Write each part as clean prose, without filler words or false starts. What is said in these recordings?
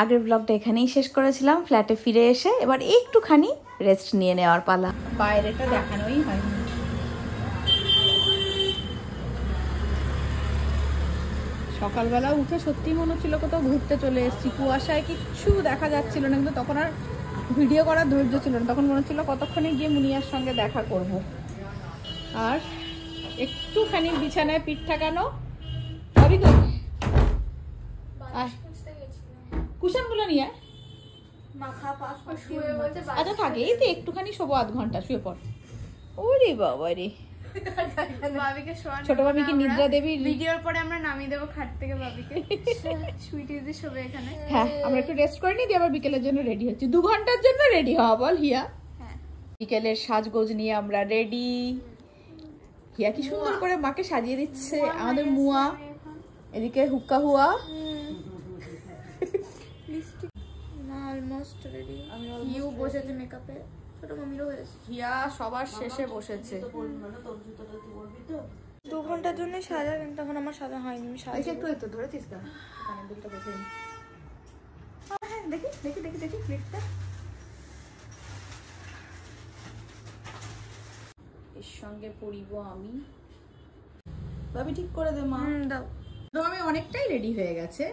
আগের ব্লগটা এখানেই শেষ করেছিলাম। ফ্ল্যাটে ফিরে এসে এবার একটুখানি রেস্ট নিয়ে নেওয়ার পালা। বাইরেটা দেখানোই হয়নি। সকালবেলা উঠে সত্যি মনে হচ্ছিল কোথাও ঘুরতে চলে এসেছি। কুয়াশায় কিচ্ছু দেখা যাচ্ছিল না, কিন্তু তখন আর ভিডিও করার ধৈর্য ছিল না। তখন মনে হচ্ছিল কতক্ষণে গিয়ে মুনিয়ার সঙ্গে দেখা করব। আর একটুখানি বিছানায় পিঠ ঠেকানো ভাবি তো কুশনগুলো নিয়ে আচ্ছা থাকে এই তো একটুখানি শোবো, আধ ঘন্টা শুয়ে পড়। ওরে বাবা রে, ছোট ভাবিকে নিদ্রা দেবী ভিডিওর পরে আমরা নামিয়ে দেবো খাট থেকে ভাবিকে। সুইটি দিদি শোবে এখানে। হ্যাঁ আমরা একটু রেস্ট করে নিই, দিয়ে আবার বিকেলের জন্য রেডি হচ্ছি। 2 ঘন্টার জন্য রেডি হওয়া বল হিয়া। বিকেলের সাজগোজ নিয়ে আমরা রেডি। হিয়া কি সুন্দর করে মাকে সাজিয়ে দিচ্ছে আমাদের মুয়া। এদিকে হুক্কা হুয়া অলমোস্ট রেডি। ইউ বসেছে মেকআপে, ছোট মামিরও হয়েছে। হিয়া সবার শেষে বসেছে। 2 ঘন্টার জন্য সাজা, কিন্তু এখন আমার সাজা হয়নি। আমি সাজা একটু একটু ধরেছিস কেন? কানের দুলটা বেঁধে নি। হ্যাঁ দেখি দেখি দেখি দেখি ক্লিপটা। এর সঙ্গে পরিব আমি। ভাবি ঠিক করে দে মা। দাও। তো আমি অনেকটাই রেডি হয়ে গেছে।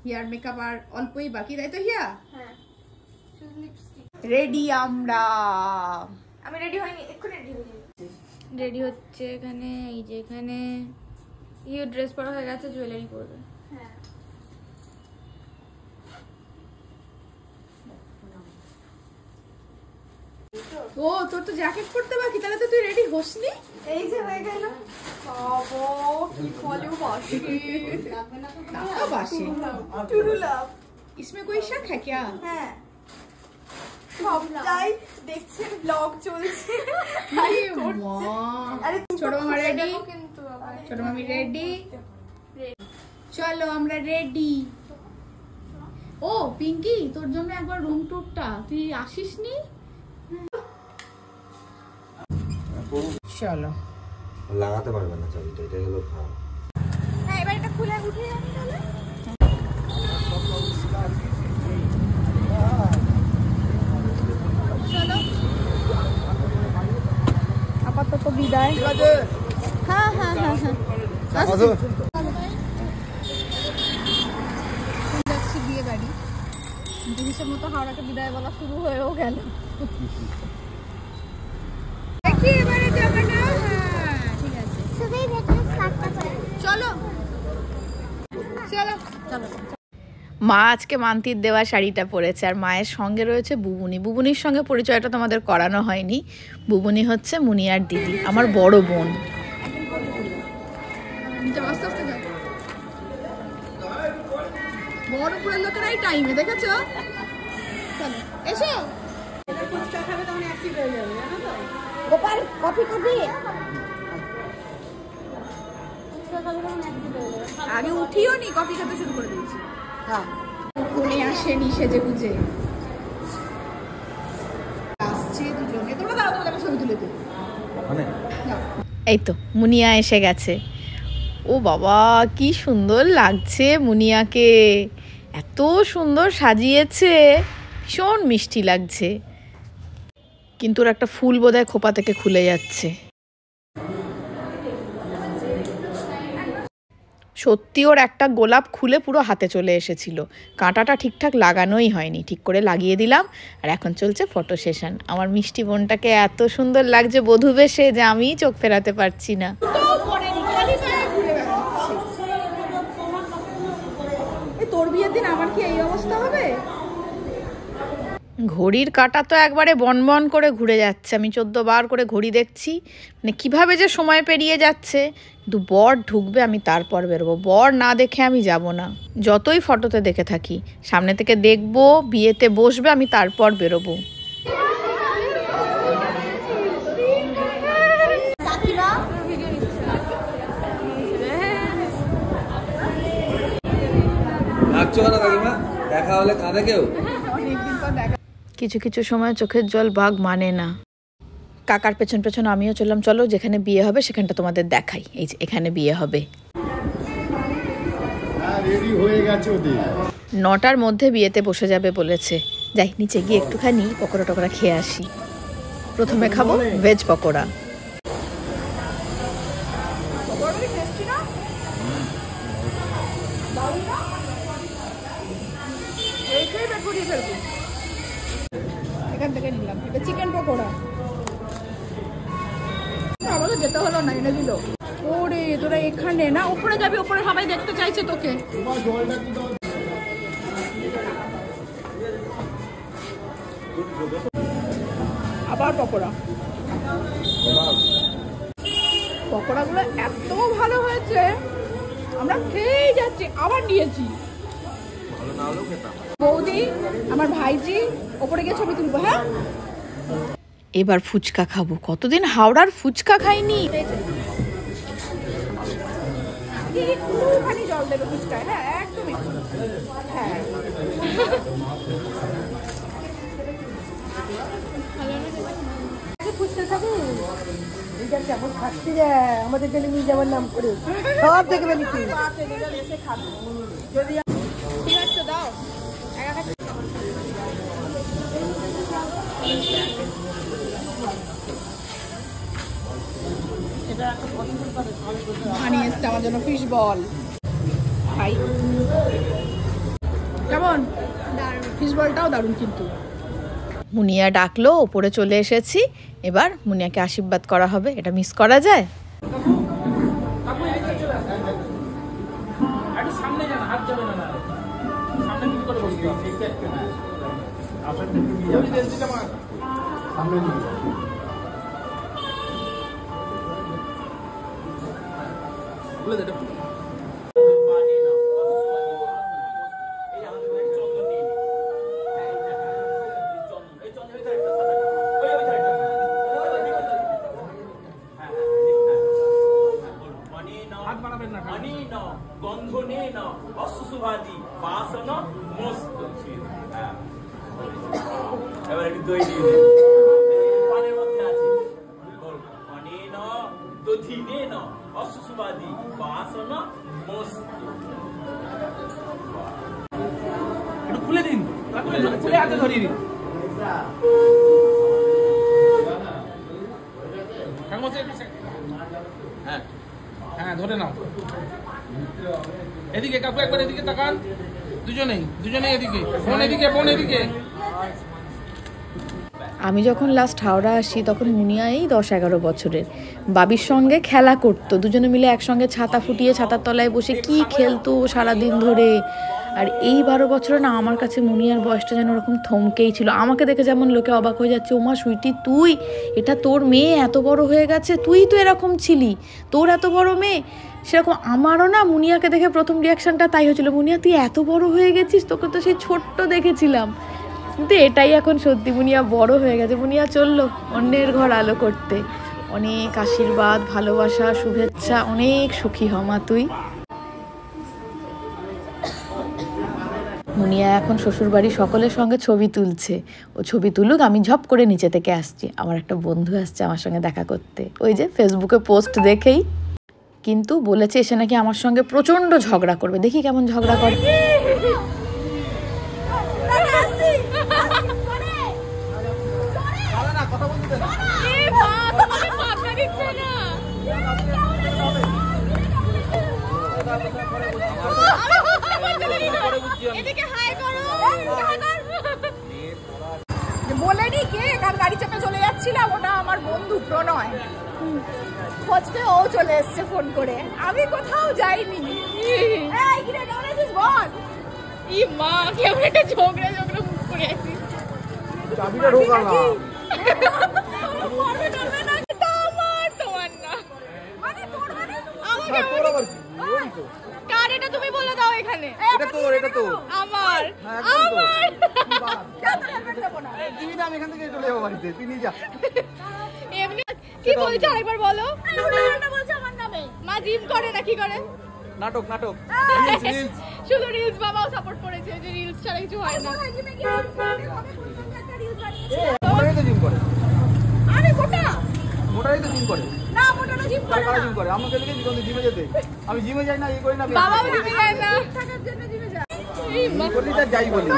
হিয়ার মেকআপ আর অল্পই বাকি, তাই তো হিয়া? হ্যাঁ শুধু লিপস্টিক। রেডি আমরা। আমি রেডি হইনি, এক্ষুনি রেডি হয়ে যাচ্ছি। রেডি হচ্ছে এখানে। এই যে এখানে ইউ ড্রেস পরা হয়ে গেছে, জুয়েলারি পরবে। হ্যাঁ ও তোর তো জ্যাকেট পরতে বাকি, তাহলে তো তুই রেডি হসনি। এই যে হয়ে গেল। বাবা কি ভালোবাসি। ना बाशी টুরু লাভ। इसमें कोई शक है क्या? হ্যাঁ সবটাই দেখছেন, ব্লগ চলছে। ये माँ আরে छोड़ो हम रेडी। কিন্তু छोड़ो मम्मी रेडी। चलो আমরা রেডি। ও পিঙ্কি তোর জন্য একবার রুম টুরটা তুই আসিসনি। চলো লাগাতে পারবে না চাবিটা, এটা হলো খারাপ। হ্যাঁ এবার এটা খুলে উঠে যাবে তাহলে। চলো আপাতত বিদায়। হ্যাঁ হ্যাঁ হ্যাঁ হ্যাঁ যাচ্ছি বিয়ে বাড়ি। জিনিসের মতো হাওড়াকে বিদায় বলা শুরু হয়েও গেল। দেখি এবারে জায়গাটা। হ্যাঁ ঠিক আছে চলো চলো চলো। মা আজকে মান্তির দেওয়া শাড়িটা পরেছে, আর মায়ের সঙ্গে রয়েছে বুবুনি। বুবুনির সঙ্গে পরিচয়টা তোমাদের করানো হয়নি। বুবুনি হচ্ছে মুনিয়ার দিদি, আমার বড় বোন। বড় পুরো লোকেরাই টাইমে দেখেছো। চলো এসো। ফুচকা খাবে তখন অ্যাসিড হয়ে যাবে, জানো তো। গোপাল কফি করবি? আগে উঠিও নি, কফি খেতে শুরু করে দিয়েছি। হ্যাঁ উনি আসেনি সেজে বুঝে আসছে দুজনে। তোমরা দাঁড়াও, তোমাদের ছবি তুলে দিই। এই তো মুনিয়া এসে গেছে। ও বাবা কি সুন্দর লাগছে মুনিয়াকে, এত সুন্দর সাজিয়েছে, ভীষণ মিষ্টি লাগছে। কিন্তু ওর একটা ফুল বোধহয় খোপা থেকে খুলে যাচ্ছে। সত্যি ওর একটা গোলাপ খুলে পুরো হাতে চলে এসেছিল। কাঁটাটা ঠিকঠাক লাগানোই হয়নি, ঠিক করে লাগিয়ে দিলাম। আর এখন চলছে ফটো সেশন। আমার মিষ্টি বোনটাকে এত সুন্দর লাগছে বধূ বেশে যে আমি চোখ ফেরাতে পারছি না। তোর বিয়ের দিন আমার কি এই অবস্থা হবে? ঘড়ির কাঁটা তো একবারে বনবন করে ঘুরে যাচ্ছে। আমি 14 বার করে ঘড়ি দেখছি, মানে কিভাবে যে সময় পেরিয়ে যাচ্ছে। কিন্তু বর ঢুকবে আমি তারপর বেরোবো, বর না দেখে আমি যাব না। যতই ফটোতে দেখে থাকি, সামনে থেকে দেখবো, বিয়েতে বসবে, আমি তারপর বেরোবো। দেখা হলে কাঁদে কেউ। কিছু কিছু সময় চোখের জল বাঘ মানে না। কাকার পেছন পেছন আমিও চললাম। চলো যেখানে বিয়ে হবে সেখানটা তোমাদের দেখাই। এই যে এখানে বিয়ে হবে। 9টার মধ্যে বিয়েতে বসে যাবে বলেছে। যাই নিচে গিয়ে একটুখানি পকোড়া টকোড়া খেয়ে আসি। প্রথমে খাবো ভেজ পকোড়া। এখান থেকে নিলাম এটা চিকেন পকোড়া। আমাকে যেতে হলো না, এনে দিল। ওরে তোরা এখানে না, উপরে যাবি, উপরে সবাই দেখতে চাইছে তোকে। আবার পকোড়া, পকোড়াগুলো এত ভালো হয়েছে, আমরা খেয়েই যাচ্ছি, আবার নিয়েছি। বৌদি আমার ভাইজি ওপরে গিয়ে ছবি তুলবো। হ্যাঁ এবার ফুচকা খাবো, কতদিন হাওড়ার ফুচকা খাইনি। একটুখানি জল দেবে ফুচকায়। হ্যাঁ একদমই। হ্যাঁ ফুচকা খাবো। এটা কেমন খাচ্ছি রে, আমাদের জন্য নিয়ে যাওয়ার নাম করে সব দেখবে নিচ্ছি। ঠিক আছে দাও। বানিয়ে এসছে আমার জন্য ফিশ বল। খাই কেমন? ফিশ বলটাও দারুণ কিন্তু। মুনিয়া ডাকলো, ওপরে চলে এসেছি। এবার মুনিয়াকে আশীর্বাদ করা হবে, এটা মিস করা যায়? খুলে দিন, খুলে হাতে ধরিয়ে দিন। হ্যাঁ ধরে নাও। এদিকে কাকু একবার এদিকে তাকান, দুজনেই এদিকে, বোন এদিকে, বোন এদিকে। আমি যখন লাস্ট হাওড়া আসি তখন মুনিয়া এই 10-11 বছরের, বাবির সঙ্গে খেলা করতো, দুজনে মিলে একসঙ্গে ছাতা ফুটিয়ে ছাতার তলায় বসে কি খেলতো সারাদিন ধরে। আর এই 12 বছরে না আমার কাছে মুনিয়ার বয়সটা যেন ওরকম থমকেই ছিল। আমাকে দেখে যেমন লোকে অবাক হয়ে যাচ্ছে, ওমা সুইটি তুই, এটা তোর মেয়ে এত বড় হয়ে গেছে, তুই তো এরকম ছিলি, তোর এত বড় মেয়ে। সেরকম আমারও না মুনিয়াকে দেখে প্রথম রিয়াকশানটা তাই হয়েছিল, মুনিয়া তুই এত বড় হয়ে গেছিস, তোকে তো সেই ছোট্ট দেখেছিলাম। কিন্তু এটাই এখন সত্যি, মুনিয়া বড় হয়ে গেছে। মুনিয়া চললো অন্যের ঘর আলো করতে। অনেক আশীর্বাদ, ভালোবাসা, শুভেচ্ছা, অনেক সুখী হ মা তুই। মুনিয়া এখন শ্বশুরবাড়ি সকলের সঙ্গে ছবি তুলছে। ও ছবি তুলুক, আমি ঝপ করে নিচে থেকে আসছি। আমার একটা বন্ধু আসছে আমার সঙ্গে দেখা করতে, ওই যে ফেসবুকে পোস্ট দেখেই। কিন্তু বলেছে এসে নাকি আমার সঙ্গে প্রচণ্ড ঝগড়া করবে, দেখি কেমন ঝগড়া করে। বলেনি কে, কার গাড়ি চেপে চলে যাচ্ছিলাম, ওটা আমার বন্ধু প্রণয়। খোঁজতে ও চলে এসছে ফোন করে, আমি কোথাও যাইনি। বল ই মা, কেমন একটা ঝগড়া মুখ করে আছিস। চাবিটা ঢোকা না, তোমার না মানে তোর, মানে আমাকে কার এটা তুমি বলে দাও এখানে। এটা তোর আমার তুমি না, আমি এখান থেকে চলে যাবো বাড়িতে, তুই নিয়ে যা। এমনি কি বলছো আরেকবার বলো। এটা বলছো আমার নামে, মা জিম করে না কি করে? নাটক রিলস, শুধু রিলস। বাবাও সাপোর্ট করেছে যে রিলস ছাড়া কিছু হয় না। আমি গোটা মোটাই তো জিম করে না, মোটাটা জিম করে না। জিম করে আমাকে দেখেছি কোন জিমে যেতে। আমি জিমে যাই না, এই করি না। বাবা জিমে যায় না, থাকার জন্য জিমে যায়। এই মা বলি তা যাই বলি।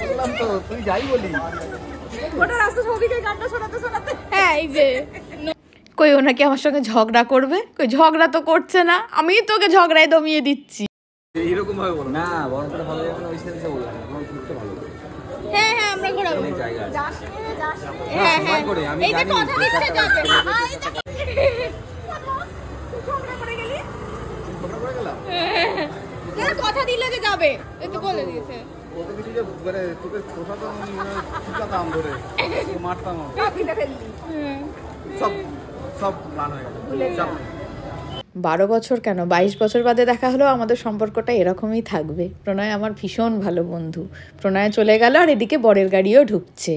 বললাম তো তুই যাই বলি। গোটা রাস্তা সবিকে গানটা শোনাতে শোনাতে হ্যাঁ এই যে কই ও নাকি আমার সঙ্গে ঝগড়া করবে, কই ঝগড়া তো করছে না, আমি তোকে ঝগড়ায় দমিয়ে দিচ্ছি। এইরকম ভাবে বলো না বরং করে ভালো লাগে না, ওই সেন্সে বললাম আমার ঘুরতে ভালো লাগে। হ্যাঁ হ্যাঁ আমরা ঘোরাবো। অনেক জায়গা আছে। হ্যাঁ হ্যাঁ করে আমি এই যে জানি কথা দিচ্ছে যাবে। ঝগড়া করে গেলাম। না কথা দিলে যে যাবে, এই তো বলে দিয়েছে। কত কিছু যে মানে তোকে কথা তো আমি শিখাতাম ধরে মারতাম সব সব প্ল্যান হয়ে গেল। 12 বছর কেন 22 বছর বাদে দেখা হলো, আমাদের সম্পর্কটা এরকমই থাকবে। প্রণয় আমার ভীষণ ভালো বন্ধু। প্রণয় চলে গেল আর এদিকে বরের গাড়িও ঢুকছে।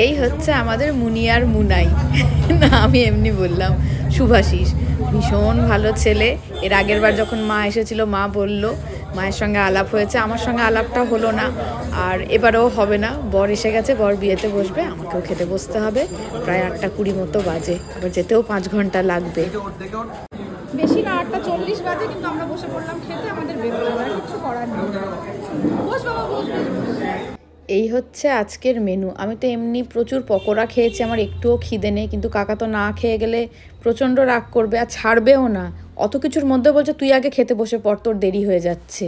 এই হচ্ছে আমাদের মুনিয়ার মুনাই, না আমি এমনি বললাম, শুভাশিস ভীষণ ভালো ছেলে। এর আগের বার যখন মা এসেছিল মা বলল, মায়ের সঙ্গে আলাপ হয়েছে, আমার সঙ্গে আলাপটা হলো না, আর এবারেও হবে না। বর এসে গেছে, বর বিয়েতে বসবে, আমাকেও খেতে বসতে হবে। প্রায় 8:20 মতো বাজে, আবার যেতেও 5 ঘন্টা লাগবে। বেশি না 8:40 বাজে, কিন্তু আমরা বসে পড়লাম খেতে, আমাদের বেরোতে হবে, কিছু করার নেই। বস বাবা বস। এই হচ্ছে আজকের মেনু। আমি তো এমনি প্রচুর পকোড়া খেয়েছি, আমার একটুও খিদে নেই, কিন্তু কাকা তো না খেয়ে গেলে প্রচণ্ড রাগ করবে আর ছাড়বেও না। অত কিছুর মধ্যে বলছে তুই আগে খেতে বসে পড়, তোর দেরি হয়ে যাচ্ছে।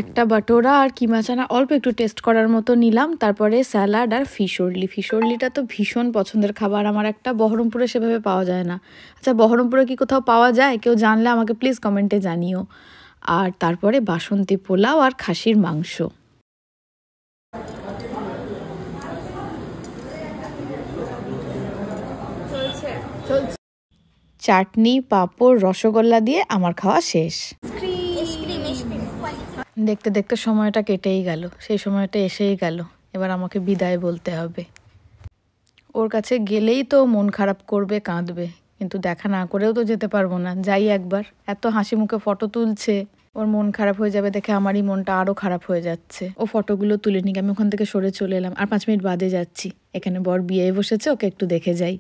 একটা বাটোরা আর কিমা চানা অল্প একটু টেস্ট করার মতো নিলাম, তারপরে স্যালাড আর ফিশরলি। ফিশরলিটা তো ভীষণ পছন্দের খাবার আমার একটা, বহরমপুরে সেভাবে পাওয়া যায় না। আচ্ছা বহরমপুরে কি কোথাও পাওয়া যায়? কেউ জানলে আমাকে প্লিজ কমেন্টে জানিও। আর তারপরে বাসন্তী পোলাও আর খাসির মাংস। চাটনি পাঁপড় রসগোল্লা দিয়ে আমার খাওয়া শেষ। দেখতে দেখতে সময়টা কেটেই গেল, সেই সময়টা এসেই গেল। এবার আমাকে বিদায় বলতে হবে। ওর কাছে গেলেই তো মন খারাপ করবে, কাঁদবে, কিন্তু দেখা না করেও তো যেতে পারবো না। যাই একবার, এত হাসি মুখে ফটো তুলছে, ওর মন খারাপ হয়ে যাবে দেখে আমারই মনটা আরো খারাপ হয়ে যাচ্ছে। ও ফটোগুলো তুলে নিক, আমি ওখান থেকে সরে চলে এলাম, আর 5 মিনিট বাদে যাচ্ছি। এখানে বর বিয়ে বসেছে, ওকে একটু দেখে যাই।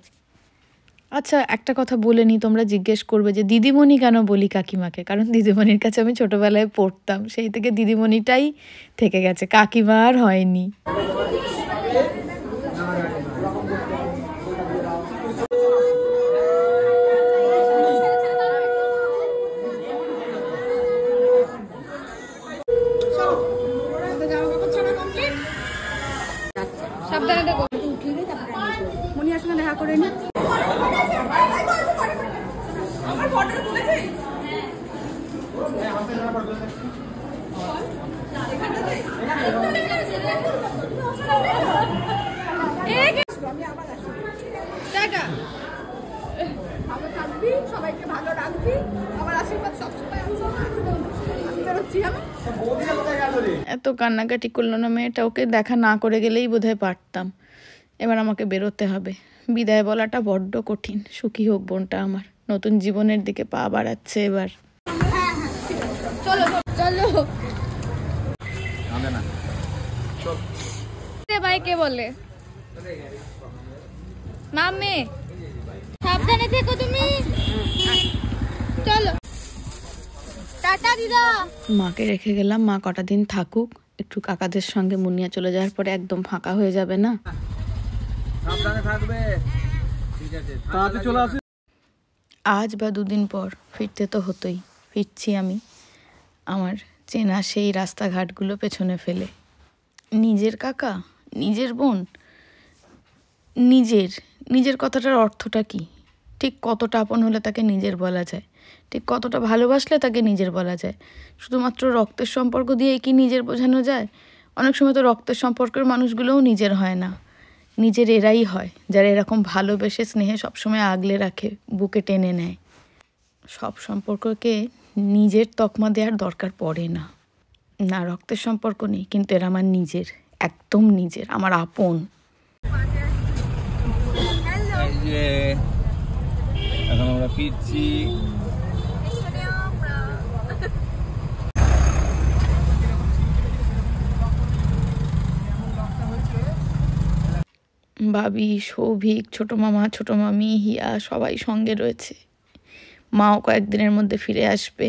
আচ্ছা একটা কথা বলে নি, তোমরা জিজ্ঞেস করবে যে দিদিমণি কেন বলি কাকিমাকে, কারণ দিদিমণির কাছে আমি ছোটবেলায় পড়তাম, সেই থেকে দিদিমণিটাই থেকে গেছে, কাকিমা আর হয়নি। সাবধানে দেখো, মুনিয়ার সঙ্গে দেখা করে নি। সবাইকে ভালো রাখবি, আমার আশীর্বাদ সবসময় এত কান্নাকাটি করলো না মেয়েটা, ওকে দেখা না করে গেলেই বোধহয় পারতাম। এবার আমাকে বেরোতে হবে, বিদায় বলাটা বড্ড কঠিন। সুখী হোক বোনটা আমার, নতুন জীবনের দিকে পা বাড়াচ্ছে এবার। চলো চলো ভাই, কে বলে মামে সাবধানে থেকো তুমি। চলো টাটা দিদা। মাকে রেখে গেলাম, মা কটা দিন থাকুক, একটু কাকাদের সঙ্গে। মুনিয়া চলে যাওয়ার পরে একদম ফাঁকা হয়ে যাবে না। আজ বা 2 দিন পর ফিরতে তো হতোই, ফিরছি আমি আমার চেনা সেই রাস্তাঘাটগুলো পেছনে ফেলে। নিজের কাকা, নিজের বোন, নিজের কথাটার অর্থটা কি? ঠিক কতটা আপন হলে তাকে নিজের বলা যায়? ঠিক কতটা ভালোবাসলে তাকে নিজের বলা যায়? শুধুমাত্র রক্তের সম্পর্ক দিয়ে কি নিজের বোঝানো যায়? অনেক সময় তো রক্তের সম্পর্কের মানুষগুলোও নিজের হয় না। নিজের এরাই হয় যারা এরকম ভালোবেসে স্নেহে সবসময় আগলে রাখে, বুকে টেনে নেয়। সব সম্পর্ককে নিজের তকমা দেওয়ার দরকার পড়ে না। না, রক্তের সম্পর্ক নেই, কিন্তু এরা আমার নিজের, একদম নিজের, আমার আপন। এখন আমরা ফিরছি। ভাবি, সৌভিক, ছোটো মামা, ছোটো মামি, হিয়া সবাই সঙ্গে রয়েছে। মাও কয়েকদিনের মধ্যে ফিরে আসবে।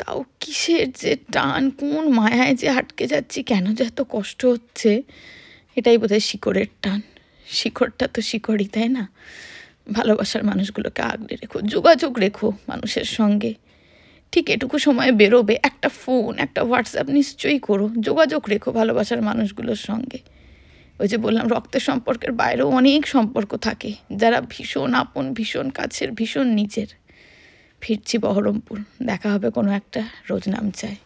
তাও কিসের যে টান, কোন মায়ায় যে আটকে যাচ্ছি, কেন যে এত কষ্ট হচ্ছে, এটাই বোধহয় শিকড়ের টান। শিকড়টা তো শিকড়ই, তাই না? ভালোবাসার মানুষগুলোকে আগলে রেখো, যোগাযোগ রেখো মানুষের সঙ্গে। ঠিক এটুকু সময় বেরোবে, একটা ফোন, একটা হোয়াটসঅ্যাপ নিশ্চয়ই করো, যোগাযোগ রেখো ভালোবাসার মানুষগুলোর সঙ্গে। ওই যে বললাম, রক্তের সম্পর্কের বাইরেও অনেক সম্পর্ক থাকে, যারা ভীষণ আপন, ভীষণ কাছের, ভীষণ নিজের। ফিরছি বহরমপুর, দেখা হবে কোনো একটা রোজ নাম চাই।